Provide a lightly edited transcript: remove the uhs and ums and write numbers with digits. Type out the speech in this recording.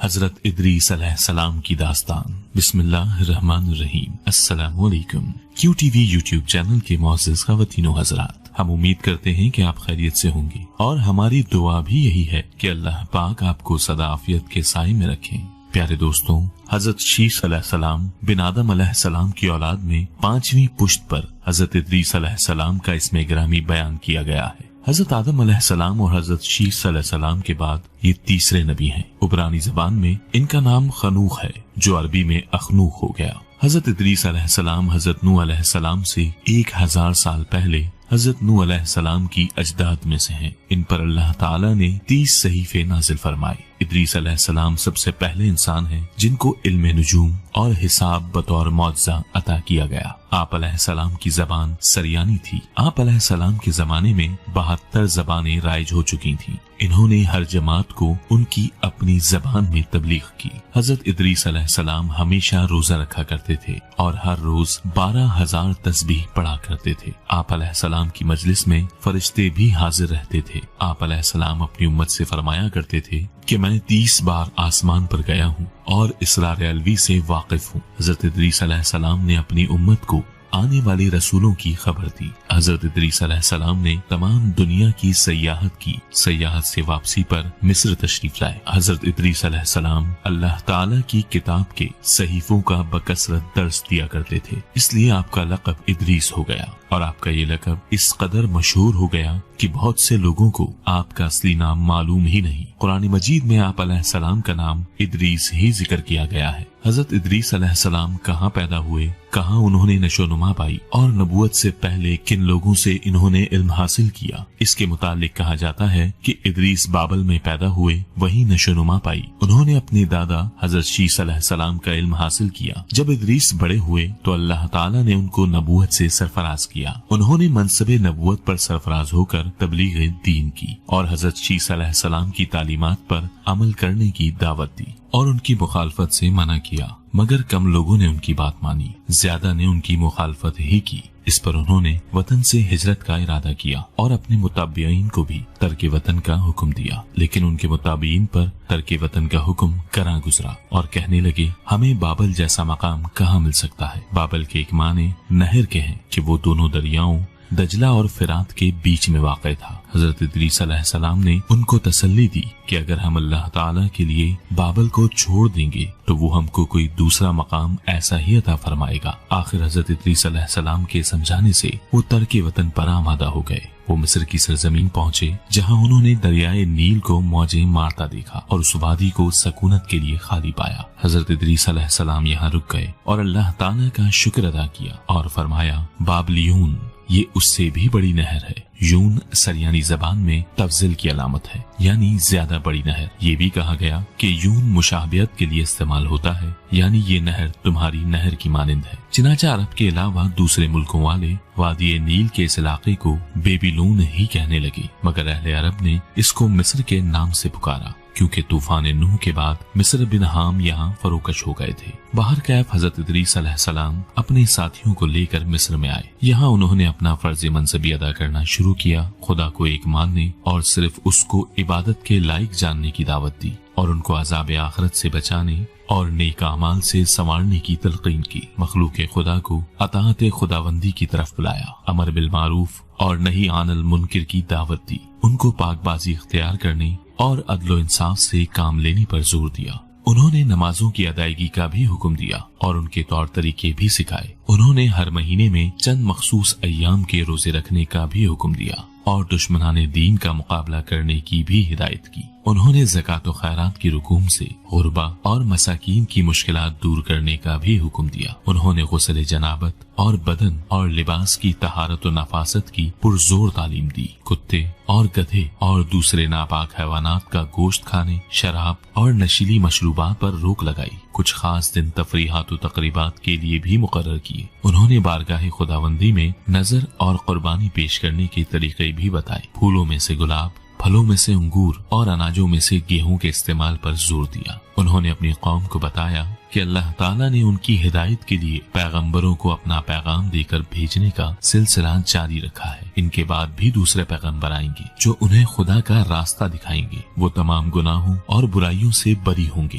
حضرت ادریس علیہ السلام کی داستان۔ بسم اللہ الرحمن الرحیم۔ السلام علیکم۔ کیو ٹی وی یوٹیوب چینل کے معزز خواتین و حضرات، ہم امید کرتے ہیں کہ آپ خیریت سے ہوں گے، اور ہماری دعا بھی یہی ہے کہ اللہ پاک آپ کو سدا عافیت کے سائے میں رکھیں۔ پیارے دوستوں، حضرت شیث علیہ السلام بن آدم علیہ السلام کی اولاد میں 5ویں پشت پر حضرت ادریس علیہ السلام کا اسم گرامی بیان کیا گیا ہے۔ حضرت آدم علیہ السلام اور حضرت شیث علیہ السلام کے بعد یہ تیسرے نبی ہیں۔ عبرانی زبان میں ان کا نام خنوخ ہے، جو عربی میں اخنوخ ہو گیا۔ حضرت ادریس علیہ السلام حضرت نوح علیہ السلام سے 1000 سال پہلے حضرت نوح علیہ السلام کی اجداد میں سے ہیں۔ ان پر اللہ تعالیٰ نے 30 صحیفے نازل فرمائے۔ ادریس علیہ السلام سب سے پہلے انسان ہیں جن کو علم نجوم اور حساب بطور معجزہ عطا کیا گیا۔ آپ علیہ السلام کی زبان سریانی تھی۔ آپ علیہ السلام کے زمانے میں 72 زبانیں رائج ہو چکی تھیں۔ انہوں نے ہر جماعت کو ان کی اپنی زبان میں تبلیغ کی۔ حضرت ادریس علیہ السلام ہمیشہ روزہ رکھا کرتے تھے اور ہر روز 12,000 تسبیح پڑھا کرتے تھے۔ آپ علیہ السلام کی مجلس میں فرشتے بھی حاضر رہتے تھے۔ آپ علیہ السلام اپنی امت سے فرمایا کرتے تھے کہ میں 30 بار آسمان پر گیا ہوں اور اسرار علوی سے واقف ہوں۔ حضرت ادریس علیہ السلام نے اپنی امت کو آنے والے رسولوں کی خبر دی۔ حضرت ادریس علیہ السلام نے تمام دنیا کی سیاحت کی۔ سیاحت سے واپسی پر مصر تشریف لائے۔ حضرت ادریس علیہ السلام اللہ تعالی کی کتاب کے صحیفوں کا بکثرت درس دیا کرتے تھے، اس لیے آپ کا لقب ادریس ہو گیا، اور آپ کا یہ لقب اس قدر مشہور ہو گیا کہ بہت سے لوگوں کو آپ کا اصلی نام معلوم ہی نہیں۔ قرآن مجید میں آپ علیہ السلام کا نام ادریس ہی ذکر کیا گیا ہے۔ حضرت ادریس علیہ السلام کہاں پیدا ہوئے، کہاں انہوں نے نشو نما پائی، اور نبوت سے پہلے کن لوگوں سے انہوں نے علم حاصل کیا، اس کے متعلق کہا جاتا ہے کہ ادریس بابل میں پیدا ہوئے، وہیں نشو نما پائی۔ انہوں نے اپنے دادا حضرت شیث علیہ السلام کا علم حاصل کیا۔ جب ادریس بڑے ہوئے تو اللہ تعالیٰ نے ان کو نبوت سے سرفراز کیا۔ انہوں نے منصب نبوت پر سرفراز ہو کر تبلیغ دین کی اور حضرت شیث علیہ السلام کی تعلیمات پر عمل کرنے کی دعوت دی اور ان کی مخالفت سے منع کیا، مگر کم لوگوں نے ان کی بات مانی، زیادہ نے ان کی مخالفت ہی کی۔ اس پر انہوں نے وطن سے ہجرت کا ارادہ کیا اور اپنے متابعین کو بھی ترک وطن کا حکم دیا، لیکن ان کے متابعین پر ترک وطن کا حکم کراں گزرا اور کہنے لگے ہمیں بابل جیسا مقام کہاں مل سکتا ہے۔ بابل کے ایک معنی نہر کے ہیں کہ وہ دونوں دریاؤں دجلہ اور فرات کے بیچ میں واقع تھا۔ حضرت ادریس علیہ السلام نے ان کو تسلی دی کہ اگر ہم اللہ تعالیٰ کے لیے بابل کو چھوڑ دیں گے تو وہ ہم کو کوئی دوسرا مقام ایسا ہی عطا فرمائے گا۔ آخر حضرت ادریس علیہ السلام کے سمجھانے سے وہ ترک وطن پر آمادہ ہو گئے۔ وہ مصر کی سرزمین پہنچے، جہاں انہوں نے دریائے نیل کو موجیں مارتا دیکھا اور اس وادی کو سکونت کے لیے خالی پایا۔ حضرت ادریس علیہ السلام یہاں رک گئے اور اللہ تعالیٰ کا شکر ادا کیا اور فرمایا بابلیون، یہ اس سے بھی بڑی نہر ہے۔ یون سریانی زبان میں تفضیل کی علامت ہے، یعنی زیادہ بڑی نہر۔ یہ بھی کہا گیا کہ یون مشابہت کے لیے استعمال ہوتا ہے، یعنی یہ نہر تمہاری نہر کی مانند ہے۔ چنانچہ عرب کے علاوہ دوسرے ملکوں والے وادی نیل کے اس علاقے کو بیبیلون ہی کہنے لگے، مگر اہل عرب نے اس کو مصر کے نام سے پکارا، کیونکہ طوفان نوح کے بعد مصر بن حام یہاں فروکش ہو گئے تھے۔ باہر کیف حضرت ادریس علیہ السلام اپنے ساتھیوں کو لے کر مصر میں آئے۔ یہاں انہوں نے اپنا فرض منصبی ادا کرنا شروع کیا، خدا کو ایک ماننے اور صرف اس کو عبادت کے لائق جاننے کی دعوت دی، اور ان کو عذاب آخرت سے بچانے اور نیک اعمال سے سنوارنے کی تلقین کی۔ مخلوق خدا کو اطاعت خداوندی کی طرف بلایا، امر بالمعروف اور نہی عن المنکر کی دعوت دی، ان کو پاک بازی اختیار کرنے اور عدل و انصاف سے کام لینے پر زور دیا۔ انہوں نے نمازوں کی ادائیگی کا بھی حکم دیا اور ان کے طور طریقے بھی سکھائے۔ انہوں نے ہر مہینے میں چند مخصوص ایام کے روزے رکھنے کا بھی حکم دیا اور دشمنان دین کا مقابلہ کرنے کی بھی ہدایت کی۔ انہوں نے زکوٰۃ و خیرات کی رقوم سے غربا اور مساکین کی مشکلات دور کرنے کا بھی حکم دیا۔ انہوں نے غسل جنابت اور بدن اور لباس کی طہارت و نفاست کی پرزور تعلیم دی۔ کتے اور گدھے اور دوسرے ناپاک حیوانات کا گوشت کھانے، شراب اور نشیلی مشروبات پر روک لگائی۔ کچھ خاص دن تفریحات و تقریبات کے لیے بھی مقرر کیے۔ انہوں نے بارگاہ خداوندی میں نظر اور قربانی پیش کرنے کے طریقے بھی بتائے۔ پھولوں میں سے گلاب، پھلوں میں سے انگور اور اناجوں میں سے گیہوں کے استعمال پر زور دیا۔ انہوں نے اپنی قوم کو بتایا کہ اللہ تعالیٰ نے ان کی ہدایت کے لیے پیغمبروں کو اپنا پیغام دے کر بھیجنے کا سلسلہ جاری رکھا ہے۔ ان کے بعد بھی دوسرے پیغمبر آئیں گے جو انہیں خدا کا راستہ دکھائیں گے۔ وہ تمام گناہوں اور برائیوں سے بری ہوں گے